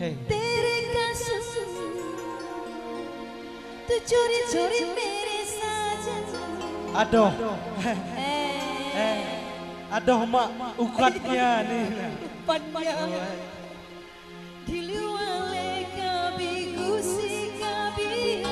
तेरे कसम तू चोरी चोरी मेरे साजन. Aduh. Aduh mak ukatnya nih. Ukatnya. Diluale kabi gusi kabi.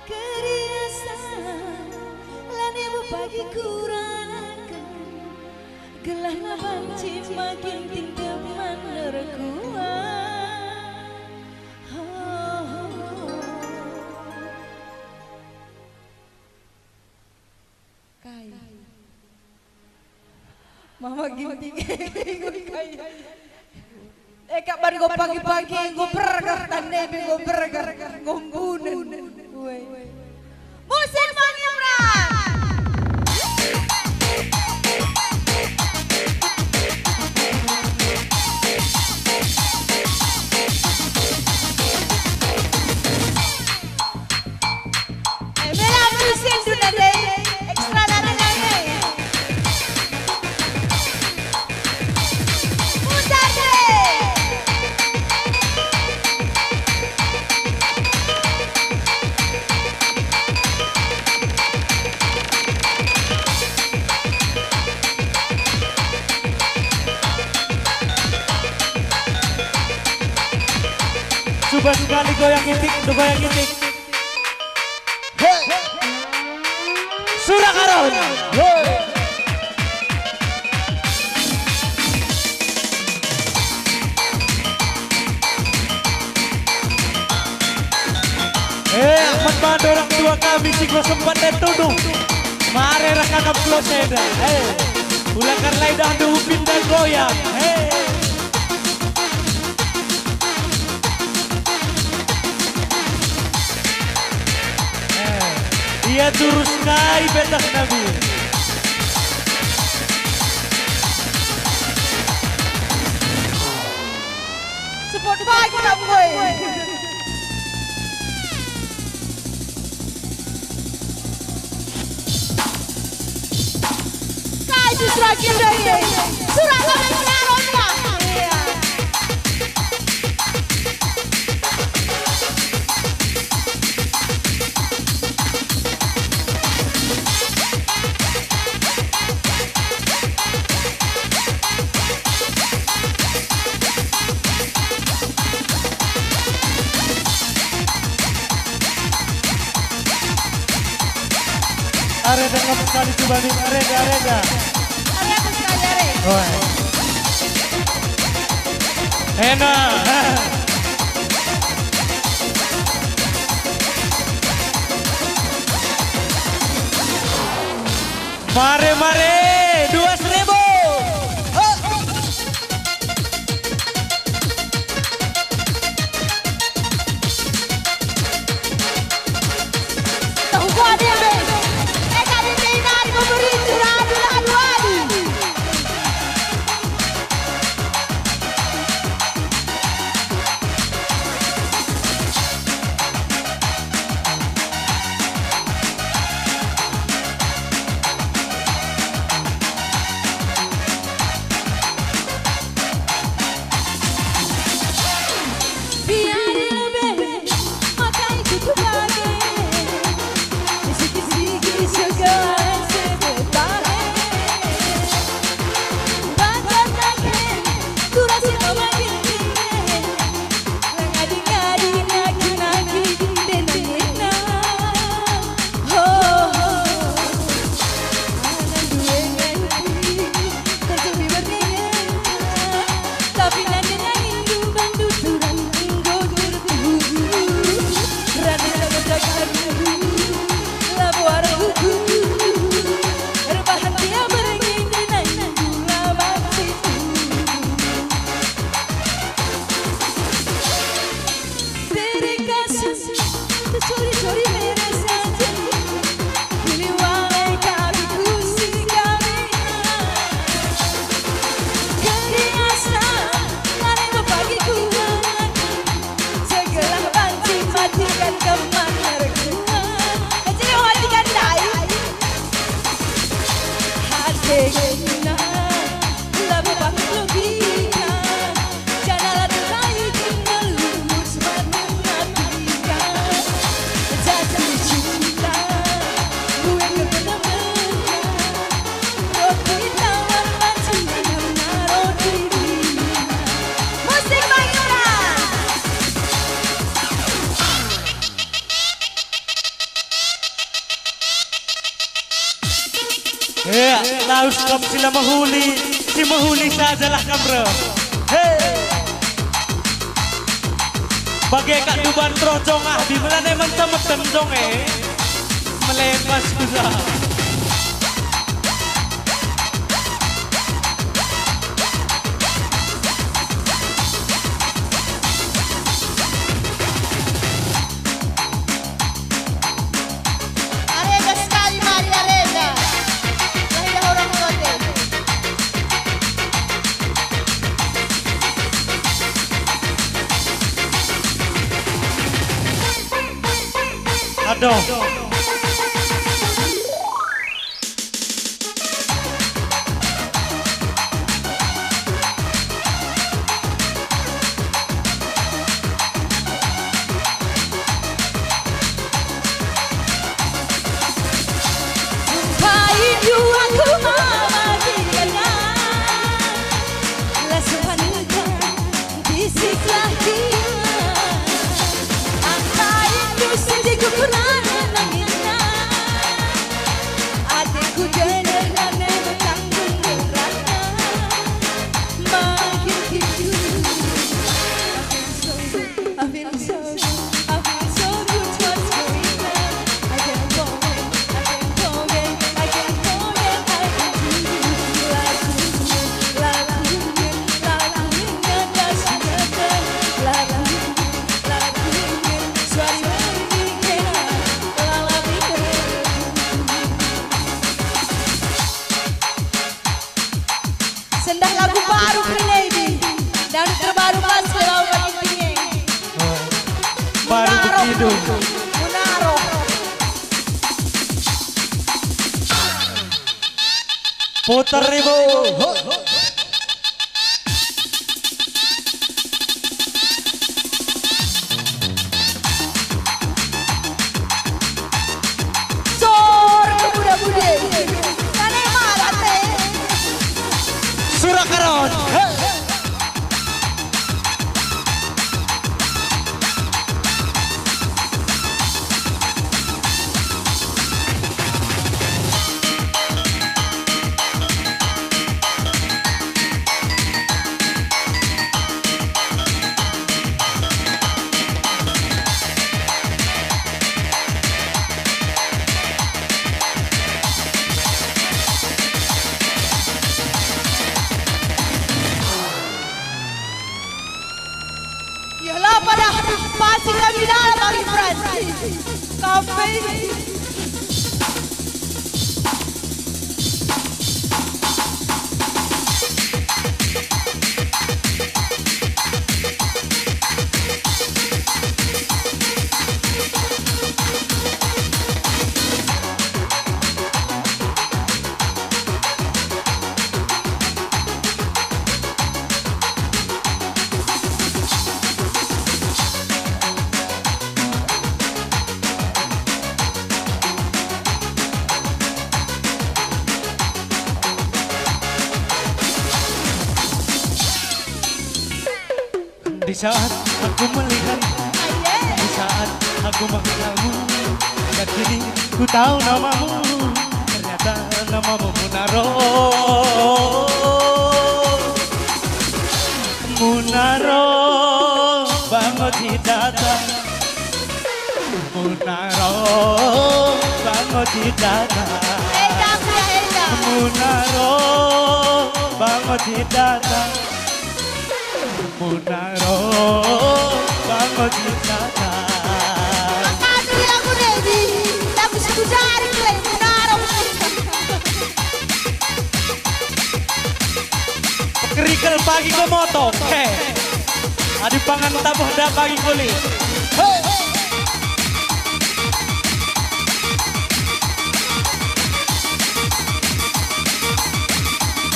Keriasan lanemu pagi kurangkan. Gelah banci makin tinggal menerkuat. Mama ginting kapan gue pagi-pagi gue berger tandai gue berger ngombunan musik Bang Imran. Bela musik dunia deh ekstra dari Coba sekali goyang itik, goyang itik. Hey. Surakaron. Hey. Ahmad Mando orang tua kami si gua sempat dan tuduh. Mare rakakap kloseda. Ulang karena dah upin dan goyang. Ia turus kai petak Nabi. Support baik boy. Kai justru akhirnya surat Aroma. Iya. Areda ngapus kali coba nih, Areda. Areda aku sekali Areda. Oh. Enak. Mare 2.000. Tahu gua dia be. haus kau sila menghuli, si menghuli sajalah kamu. Hei, bagai kak duban trojong ah di mana nemen temet temjong melepas kuda. Aduh. Sendah lagu baru Krelebi dan terbaru Mas Kelau Bagi Tinggi. Baru begitu. Munaro. Putar ribu. Sor kemuda-mudi. Kane marate. Surakaron. Yalah pada pasti kami dalam bagi Fransi. Kafe. Di saat aku melihat, di saat aku mengenalmu, dan kini ku tahu namamu. Ternyata namamu Munaro. Munaro, bangun di data. Munaro, bangun di data. Munaro, bangun di data. Munaro, bangun di data. Makasih ya aku Dedi. Tapi sudah cari play Munaro. Kerikil pagi ke moto. Adi pangan tabuh dah pagi kulit.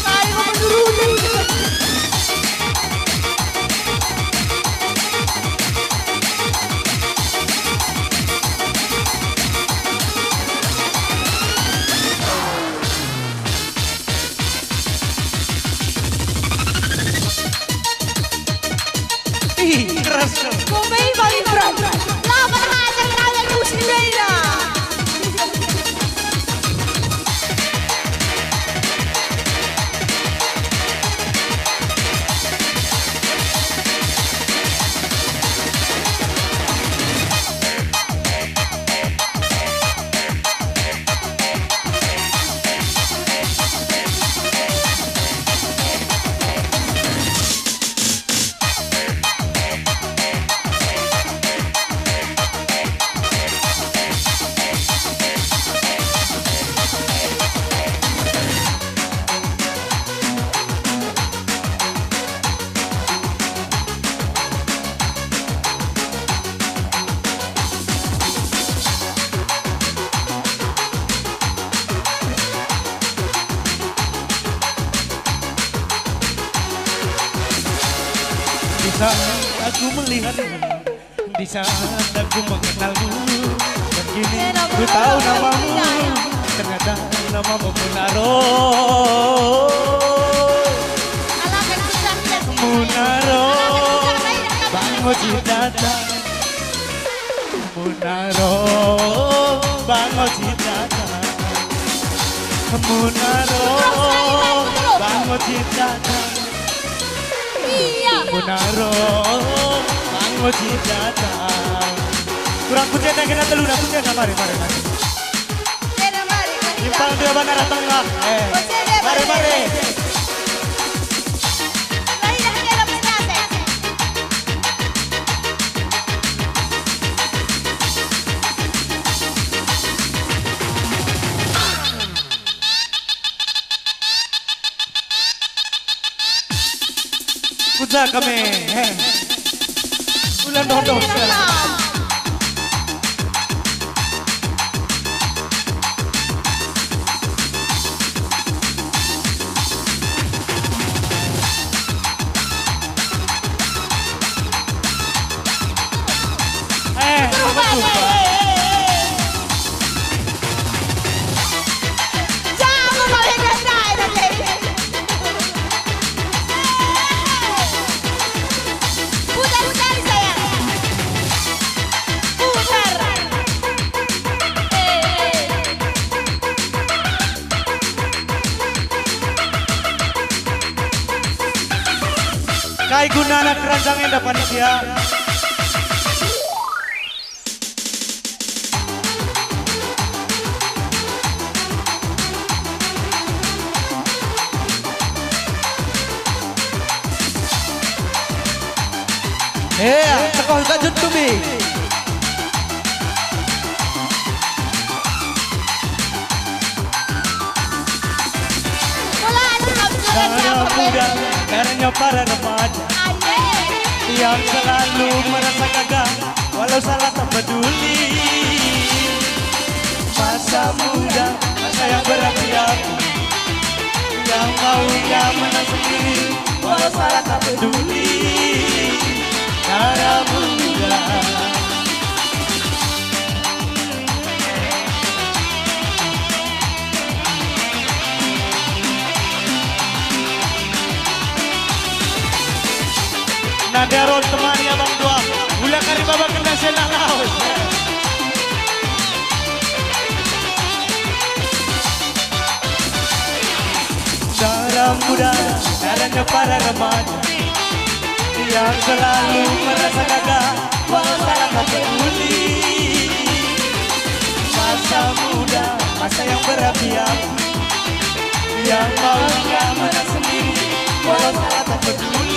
Ayo menuruni. Keras. Komei bagi Fran. Lawan hajar kalian muslimina. Di saat aku melihatmu, di saat aku mengenalmu, dan kini ku tahu namamu. Ternyata namamu Munaro. Munaro, bango citata. Munaro, bango citata. Munaro, bango citata. Munaro, bango citata. Kurang pujian yang kena telur, pujian mari. Impang dia bandara tengah. Mari. Kuda kami, ulan dodong. Kai guna anak keranjang yang dapat dia. Sekolah kajut tumi. Para muda, karena para remaja yang selalu merasa gagal, walau salah tak peduli. Masa muda, masa yang berapi-api, yang maunya menang sendiri, walau salah tak peduli. Para muda. Naderon temani abang tua, ulah kari baba kena senang laut. Darah muda, darahnya para remaja yang selalu merasa gagal, walau salah tak peduli. Masa muda, masa yang berapi-api, yang maunya menang sendiri, walau salah tak peduli.